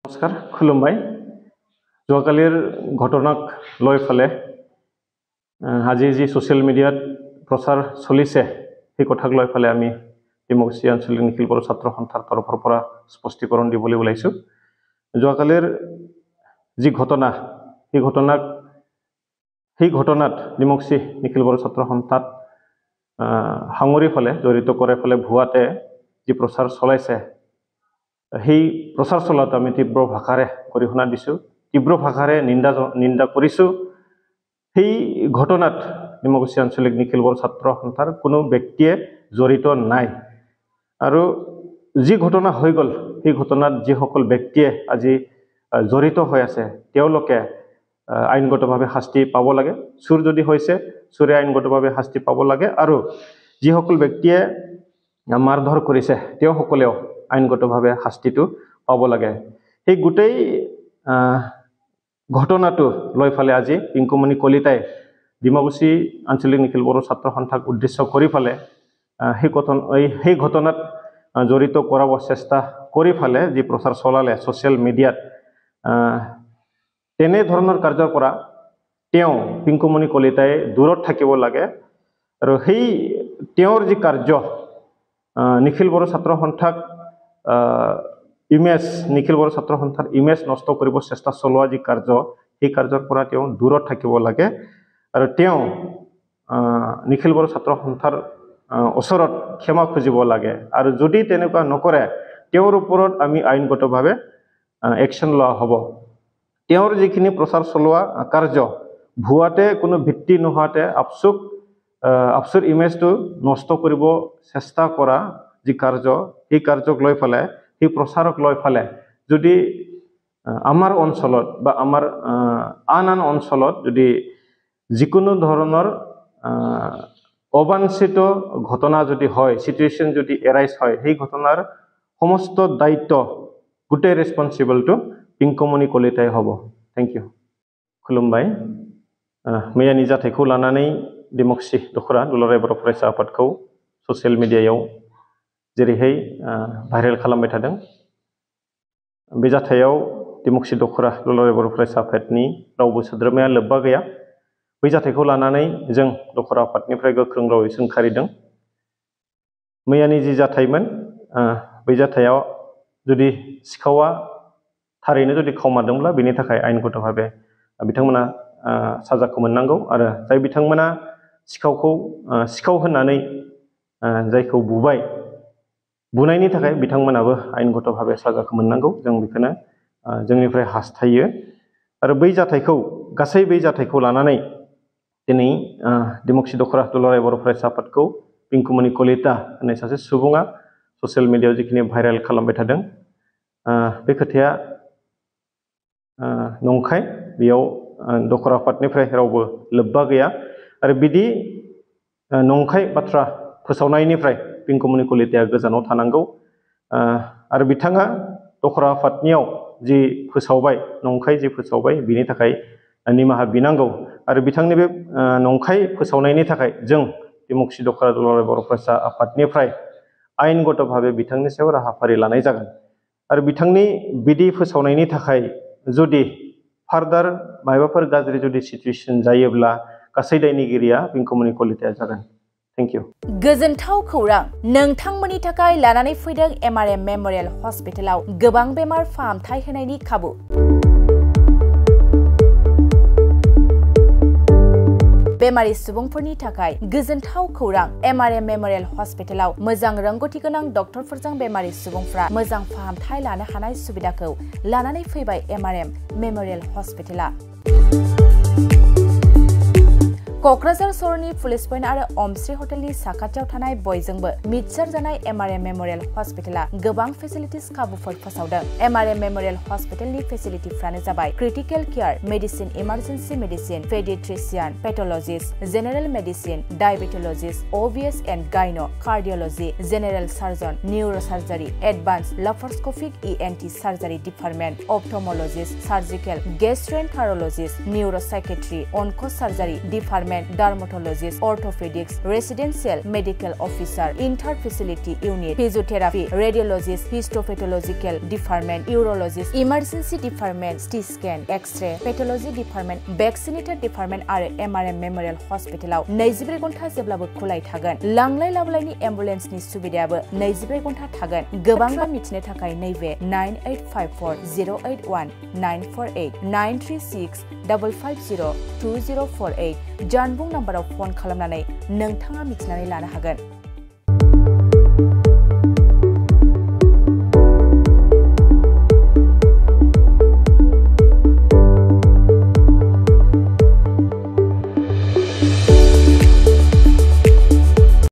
নমস্কাৰ খুলুমবাই যোৱাকালিৰ ঘটনাক লৈ ফালে আজি যি ছ'চিয়েল মিডিয়াত প্ৰচাৰ চলিছে সেই কথাক লৈ ফালে আমি ডিমকচি আঞ্চলিক নিখিল বড়ো ছাত্ৰ সন্থাৰ তৰফৰ পৰা স্পষ্টীকৰণ দিবলৈ ওলাইছোঁ। যোৱাকালিৰ যি ঘটনা সেই ঘটনাত ডিমকচি নিখিল বড়ো ছাত্ৰ সন্থাত সাঙুৰি ফালে জড়িত কৰে ফালে ভুৱাতে যি প্ৰচাৰ চলাইছে সেই প্ৰচাৰ চলাত আমি তীব্ৰ ভাষাৰে গৰিহণা দিছোঁ, তীব্ৰ ভাষাৰে নিন্দা কৰিছোঁ। সেই ঘটনাত ডিমকচি আঞ্চলিক নিখিল বড়ো ছাত্ৰ সন্থাৰ কোনো ব্যক্তিয়ে জড়িত নাই আৰু যি ঘটনা হৈ গ'ল সেই ঘটনাত যিসকল ব্যক্তিয়ে আজি জড়িত হৈ আছে তেওঁলোকে আইনগতভাৱে শাস্তি পাব লাগে। চুৰ যদি হৈছে চুৰে আইনগতভাৱে শাস্তি পাব লাগে আৰু যিসকল ব্যক্তিয়ে মাৰধৰ কৰিছে তেওঁসকলেও আইনগতভাৱে শাস্তিটো পাব লাগে। সেই গোটেই ঘটনাটো লৈ ফালে আজি পিংকুমণি কলিতাই ডিমাকুচি আঞ্চলিক নিখিল বড়ো ছাত্ৰ সন্থাক উদ্দেশ্য কৰি ফালে সেই ঘটনাত জড়িত কৰাব চেষ্টা কৰি ফালে যি প্ৰচাৰ চলালে ছ'চিয়েল মিডিয়াত তেনেধৰণৰ কাৰ্যৰ পৰা তেওঁ পিংকুমণি কলিতাই দূৰত থাকিব লাগে আৰু সেই তেওঁৰ যি কাৰ্য নিখিল বড়ো ছাত্ৰ সন্থাক নিখিল বড়ো ছাত্ৰ সন্থাৰ ইমেজ নষ্ট কৰিব চেষ্টা চলোৱা যি কাৰ্য সেই কাৰ্যৰ পৰা তেওঁ দূৰত থাকিব লাগে আৰু তেওঁ নিখিল বড়ো ছাত্ৰ সন্থাৰ ওচৰত ক্ষমা খুজিব লাগে আৰু যদি তেনেকুৱা নকৰে তেওঁৰ ওপৰত আমি আইনগতভাৱে একশ্যন লোৱা হ'ব। তেওঁৰ যিখিনি প্ৰচাৰ চলোৱা কাৰ্য ভুৱাতে কোনো ভিত্তি নোহোৱাতে আফচুৰ ইমেজটো নষ্ট কৰিব চেষ্টা কৰা যি কাৰ্য সেই কাৰ্যক লৈ ফালে সেই প্ৰচাৰক লৈ ফালে যদি আমাৰ অঞ্চলত বা আমাৰ আন অঞ্চলত যদি যিকোনো ধৰণৰ অবাঞ্ছিত ঘটনা যদি হয়, চিটুৱেশ্যন যদি এৰাইজ হয়, সেই ঘটনাৰ সমস্ত দায়িত্ব গোটেই ৰেছপনচিবলটো পিংকুমণি কলিতাই হ'ব। Thank U. খুলুমবাই मैयानि जाथायखौ लानानै डिमकसि दखरा दुलाराय बर' फरायसा आफादखौ ससियेल मिडियायाव जेरैहाय भाइरेल खालामबाय थादों। बे जाथायाव डिमकसि दखरा दुलाराय बर' फरायसा आफादनि रावबो सोद्रोमाया लोब्बा गैया। बै जाथायखौ लानानै जों दखरा आफादनिफ्राय गोख्रों रावै सोंखारिदों। मैयानि जि जाथायमोन बै जाथायाव जुदि सिखावा थारैनो जुदि खावमादोंब्ला बेनि थाखाय आयेनगतभावे बिथांमोना साजाखौ मोननांगौ आरो जाय बिथांमोना सिखाव होननानै जायखौ बुनायनि थाखाय बिथांमोनाबो आयेनगतभावे साजाखौ मोननांगौ। जों बेखौनो जोंनिफ्राय हास्थायो आरो गासै बै जाथायखौ लानानै दिनै डिमकसि दखरा दुलाराय बर' फरायसा आफादखौ पिंकुमणि कलिता होननाय सासे सुबुङा ससियेल मिडियायाव जिखिनि भाइरेल खालामबाय थादों बे खोथाया नंखाय। बेयाव दखरा आफादनिफ्राय रावबो लोब्बा गैया आरो बिदि नंखाय बाथ्रा फोसावनायनिफ्राय पिंकुमणि कलिताया गोजानाव थानांगौ आरो बिथाङा दखरा आफादनियाव जि फोसावबाय नंखाय जि फोसावबाय बिनि थाखाय निमाहा बिनांगौ आरो बिथांनि बे नंखाय फोसावनायनि थाखाय जों डिमकसि दखरा दुलाराय बर' फरायसा आफादनिफ्राय आयेनगतभावे बिथांनि सायाव राहाफारि लानाय जागोन आरो बिथांनि बिदि फोसावनायनि थाखाय जुदि फार्दार माबाफोर गाज्रि जुदि सिचुएशन जायोब्ला गासै दायनिगिरिया पिंकुमणि कलिताया जागोन। Thank you. गोजोनथाव खौरां नोंथांमोननि थाखाय लानानै फैदों MRM मेमोरियल हस्पिटालाव गोबां बेमार फाहामथाय होनायनि खाबु। बेमारि सुबुंफोरनि थाखाय गोजोनथाव खौरां MRM मेमोरियल हस्पिटालाव मोजां रोंगौथि गोनां डक्टरफोरजों बेमारि सुबुंफ्रा मोजां फाहामथाय लानो हानाय सुबिदाखौ लानानै फैबाय MRM मेमोरियल हस्पिटाला। क'क्राझार सहरनि पुलिस पइन्ट आरो अमश्री हटेलनि साखाथियाव थानाय बयजोंबो मिथिसार जानाय MRM मेमोरियल हस्पिटाला गोबां फेसिलिटिस खाबुफोर फोसावदों। MRM मेमोरियल हस्पिटालनि फेसिलिटिफ्रानो जाबाय critical care, medicine, emergency medicine, paediatrician, pathologist, general medicine, diabetologist, OBS and gynae, cardiology, general surgeon, neurosurgery, advance laparoscopic ENT surgery department, ophthalmologist, surgical, gastroenterologist, neuropsychiatry, onco surgery department department dermatologist orthopaedics residential medical officer inter facility unit physiotherapy radiologist histopathological department urologist emergency department CT scan X-ray pathology department vaccinator department आरो MRM memorial हस्पिटालाव 24 घन्टा जेब्लाबो खुलाय थागोन लांलाय लाबोलायनि एम्बुलेन्सनि सुबिदायाबो 24 घन्टा थागोन गोबांबा मिथिनो थाखाय नैबे 9854081948 936 550 2048 जानबुं नाम्बाराव फन खालामनानै नोंथाङा मिथिनानै लानो हागोन।